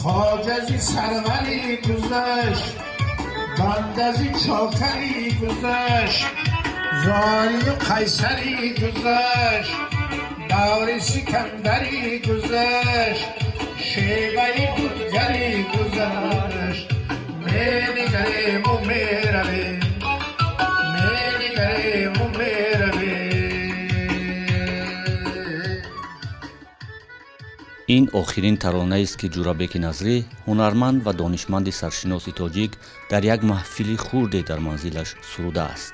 خواجه سروری گذشت بندزی چاکری گذشت زاری و قیصری گذشت دور سکندری گذشت شیبه بودگری گذشت می‌نگریم و می‌رویم می‌نگریم و می‌رویم. ин охирин таронаест ки ҷурабеки назрӣ ҳунарманд ва донишманди саршиноси тоҷик дар як маҳфили хурде дар манзилаш сурудааст.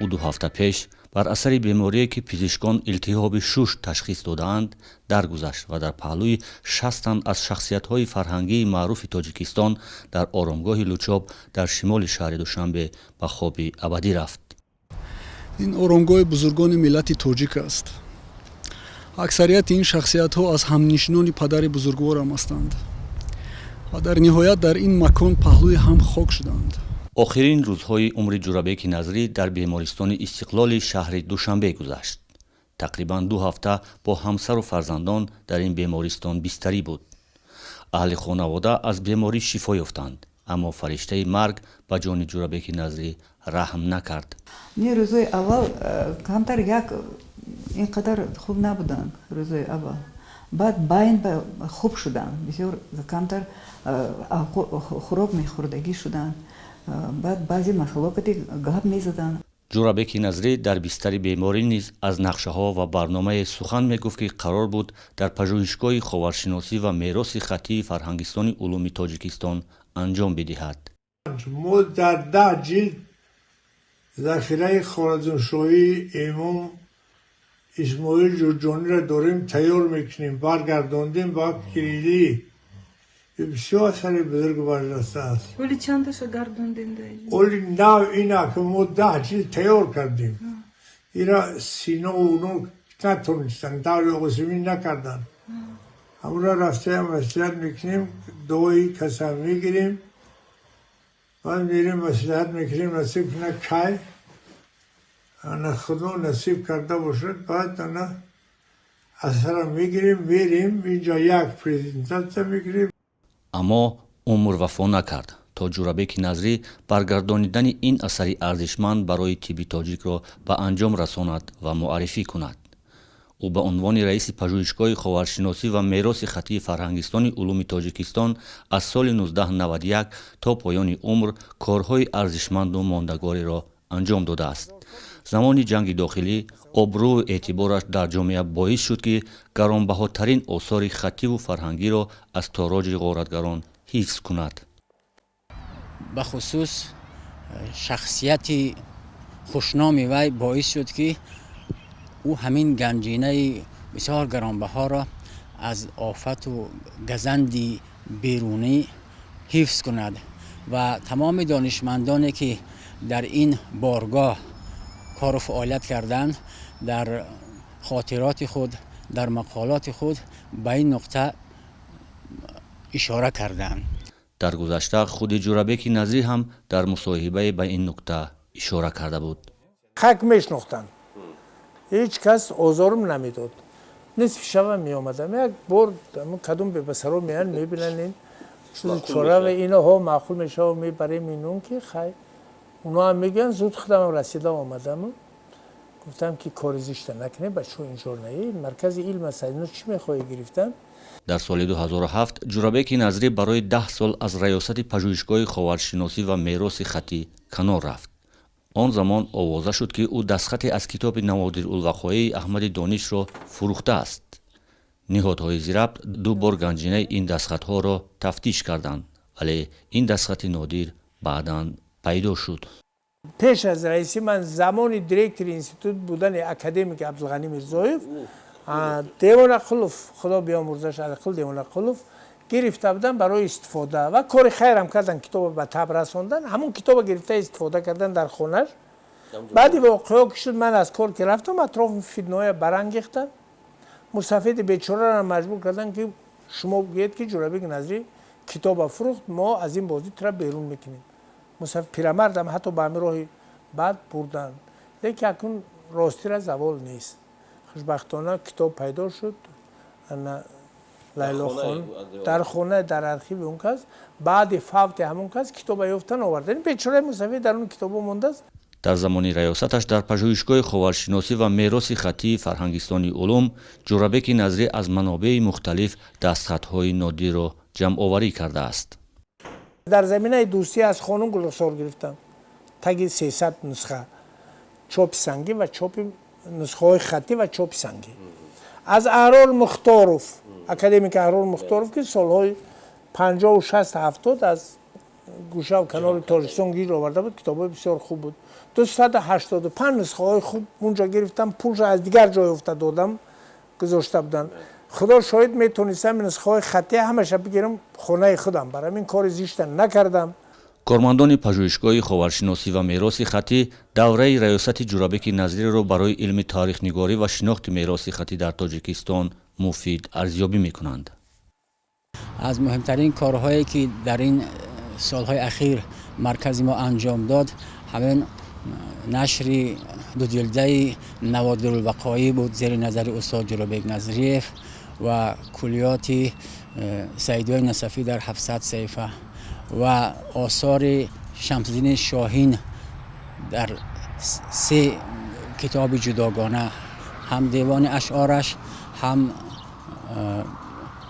ӯ 2 ҳафта пеш бар асари беморие ки пизишкон илтиҳоби шуш ташхис додаанд даргузашт ва дар паҳлӯи 60 аз шахсиятҳои фарҳангии маъруфи тоҷикистон дар оромгоҳи лучоб дар шимоли шаҳри душанбе ба хоби абадӣ рафт. ин оромгоҳи бузургони миллати тоҷик аст. аксарияти ин шахсиятҳо аз ҳамнишинони падари бузургворам ҳастанд ва дар ниҳоят дар ин макон паҳлӯи ҳам хок шуданд. охирин рӯзҳои умри ҷурабеки назрӣ дар бемористони истиқлоли шаҳри душанбе гузашт. тақрибан 2 ҳафта бо ҳамсару фарзандон дар ин бемористон бистарӣ буд. аҳли хонавода аз беморӣ шифо ёфтанд, аммо фариштаи марг ба ҷони ҷурабеки назрӣ раҳм накард. Не рӯзои аввал камтар як инқадар хуб набуданд. рӯзои аввал баъд байн хуб шуданд, бисёр камтар хӯрок мехӯрдагӣ шуданд, баъд баъзе масъалоти гап мезаданд. ҷурабеки назрӣ дар бистари беморӣ низ аз нақшаҳо ва барномае сухан мегуфт ки қарор буд дар пажӯҳишгоҳи ховаршиносӣ ва мероси хаттии фарҳангистони улуми тоҷикистон анҷом бидиҳад. мо дар 10 ҷилд захираи хоразмшоҳии имом исмоил ҷурҷониро дорем, тайёр мекунем, баргардондем ба кирилӣ. бисёр асари бузург барҷаста аст. ولی چند تاشو گردوندین دیگه؟ оли нав ина ки мо 10 ҷилд тайёр кардем. ира сино уно натонистанд, даври оғосимӣ накарданд. ҳамура рафтаям маслиҳат мекунем, дуои касам мегирем, баъд мерем маслиҳат мекунем, насиб куна кай ана худо насиб карда бошад, баъд ана асарам мегирем, мерем инҷо як презентатсия мегирем. аммо умр вафо накард то ҷурабеки назрӣ баргардонидани ин асари арзишманд барои тибби тоҷикро ба анҷом расонад ва муаррифӣ кунад. ӯ ба унвони раиси пажӯҳишгоҳи ховаршиносӣ ва мероси хаттии фарҳангистони улуми тоҷикистон аз соли 1991 то поёни умр корҳои арзишманду мондагореро анҷом додааст. замони ҷанги дохилӣ обрӯву эътибораш дар ҷомеа боис шуд ки гаронбаҳотарин осори хаттиву фарҳангиро аз тороҷи ғоратгарон ҳифз кунад. бахусус шахсияти хушноми вай боис шуд ки ӯ ҳамин ганҷинаи бисёр гаронбаҳоро аз офату газанди берунӣ ҳифз кунад ва тамоми донишмандоне ки дар ин боргоҳ кору фаъолият карданд, дар хотироти худ, дар мақолоти худ ба ин нуқта ишора карданд. дар гузашта худи ҷурабеки назрӣ ҳам дар мусоҳибае ба ин нуқта ишора карда буд. хак мешнохтанд, ҳеҷ кас озорум намедод. нисфи шаба меомадам, як бор кадом бепасаро меян мебинанд ин чизи чорави иноҳо маъқул мешава, мебарем инон ки хай اونا هم میگن زود خودم رسیدم آمدم گفتم که کار زشت نکنه بچه اینجور نیه مرکز علم است اینو چی میخوای گرفتن. дар соли 2007 ҷурабеки назрӣ барои 10 сол аз раёсати пажӯҳишгоҳи ховаршиносӣ ва мероси хаттӣ канор рафт. он замон овоза шуд ки ӯ дастхате аз китоби наводирулвақоии аҳмади донишро фурӯхтааст. ниҳодҳои зирабт 2 бор ганҷинаи ин дастхатҳоро тафтиш карданд, вале ин дастхати нодир баъдан пайдо шуд. пеш аз раиси ман замони директори институт будани академик абдулғани мирзоев девон ақулов, худо биомурзаш алиқул девон ақулов гирифта буданд барои истифода ва кори хайрам кардан, китобо ба таб расондан, ҳамон китобо гирифта истифода кардан дар хонаш. баъди воқео ки шуд, ман аз кор ки рафтам, атрофи фитноя барангехтан, мусафиди бечораро маҷбур кардан ки шумо гӯед ки ҷурабеки назрӣ китоба фурӯхт, мо аз ин бозӣ тира берун мекунем. пирамардам ҳатто ба ҳамин роҳи бад бурданд, лекин акун ростира завол нест. хушбахтона китоб пайдо шуд, لیلا خان در خانه در ارشیو اون کس بعد فوت همون کس کتاب یافتن آورد. بیچاره موسوی در اون کتاب مونده است. дар замони раёсаташ дар пажӯҳишгоҳи ховаршиносӣ ва мероси хаттии фарҳангистони улум ҷурабеки назрӣ аз манобеи мухталиф дастхатҳои нодирро ҷамъоварӣ кардааст. در زمینه دوستی از خانم گلرخسار گرفتم تگ 300 نسخه چاپ سنگی و چاپ نسخه های خطی و چاپ سنگی از اهرال مختاروف اکادمیک اهرال مختاروف که سالهای 50 و 60 70 از گوشه و کنار تاجیکستان گیر آورده بود. کتابای بسیار خوب بود. 285 نسخه های خوب اونجا گرفتم. پولش از دیگر جای افتاد دادم گذاشته بودن. خدا شاید میتونستم نسخه های خطی همش بگیرم خانه خودم. برای این کار زیشت نکردم. کارمندان پژوهشگاه خاورشناسی و میراث خطی دوره ریاست جورابک نظری را برای علم تاریخ نگاری و شناخت میراث خطی در تاجیکستان مفید ارزیابی میکنند. از مهمترین کارهایی که در این سالهای اخیر مرکز ما انجام داد همین نشر دو جلده نوادر الوقایع بود زیر نظر استاد جورابک نظریف و کلیات سعیدی نصفی در 700 صفحه و آثار شمس‌الدین شاهین در 3 کتاب جداگانه، هم دیوان اشعارش، هم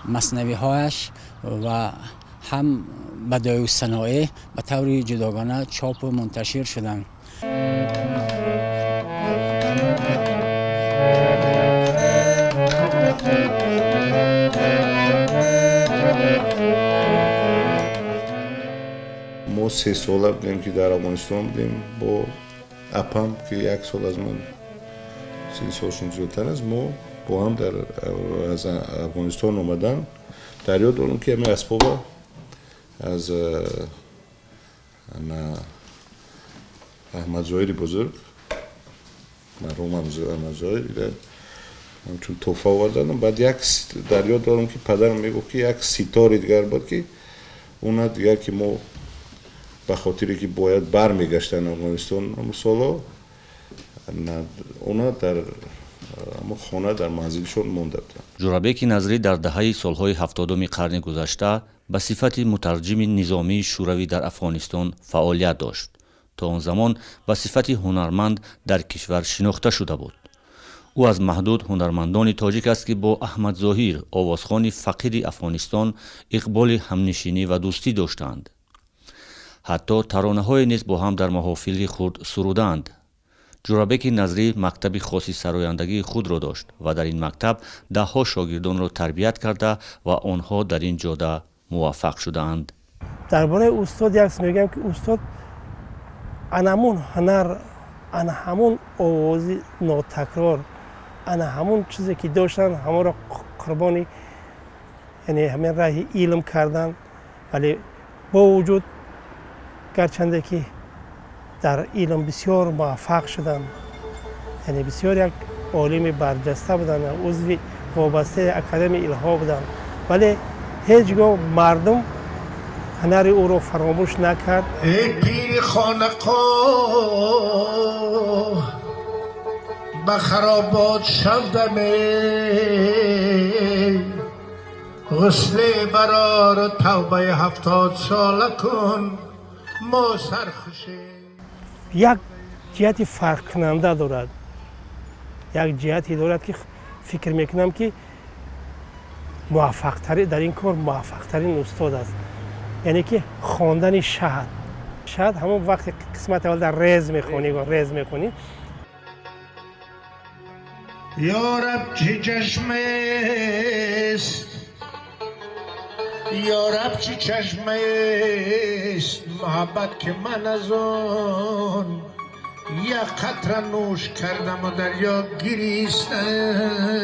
مثنوی هایش و هم بدایع الصنایع به طور جداگانه چاپ و منتشر شدند. ما 3 ساله بودیم که در افغانستان بودیم با اپم که 1 سال از من 30 سالشون زودتر است. ما با هم از افغانستان اومدن. در یاد دارم که همه اسباب از احمد ظاهری بزرگ مرحوم احمد ظاهری همچون تحفه آوردن. بعد در یاد دارم که پدرم میگفت که 1 سیتار دیگر بود که اونا دیگر که ما به خاطری که باید برمیگشتن افغانستان اما سالا اونا در خانه در منزلشون مونده بودن. جورابک نظری در دهه سالهای 70 قرن گذشته به صفت مترجم نظامی شوروی در افغانستان فعالیت داشت. تا آن زمان به صفت هنرمند در کشور شناخته شده بود. او از محدود هنرمندان تاجیک است که با احمد ظاهر آوازخوان فقیر افغانستان اقبال همنشینی و دوستی داشتند. حتی ترانه‌های نیز با هم در محافل خود سرودند. جورابک نظری مکتب خاصی سرایندگی خود را داشت و در این مکتب 10 شاگردان را تربیت کرده و آنها در این جاده موفق شدند. درباره استاد یک میگم که استاد همون هنر، همون آواز ناتکرار، همون چیزی که داشتن همه را قربانی یعنی همین راه علم کردن. ولی با وجود گرچنده که در علم بسیار موفق شدن، یعنی بسیار یک عالم برجسته بودن، عضو وابسته اکادمی الها بودن، ولی هیچگاه مردم هنر او را فراموش نکرد. ای پیر خانقاه به خرابات شودمی غسل برار توبه 70 ساله کن ما سرخوشه. یک جهت فرق کننده دارد، یک جهتی دارد که فکر میکنم که موفق ترین در این کار موفق ترین استاد است. یعنی که خواندن شهد همون وقت قسمت اول در رز میخونی یا رب چه چشمه است، یا رب چه چشمه است محبت که من از آن یک قطره نوش کردم و دریا گریستم.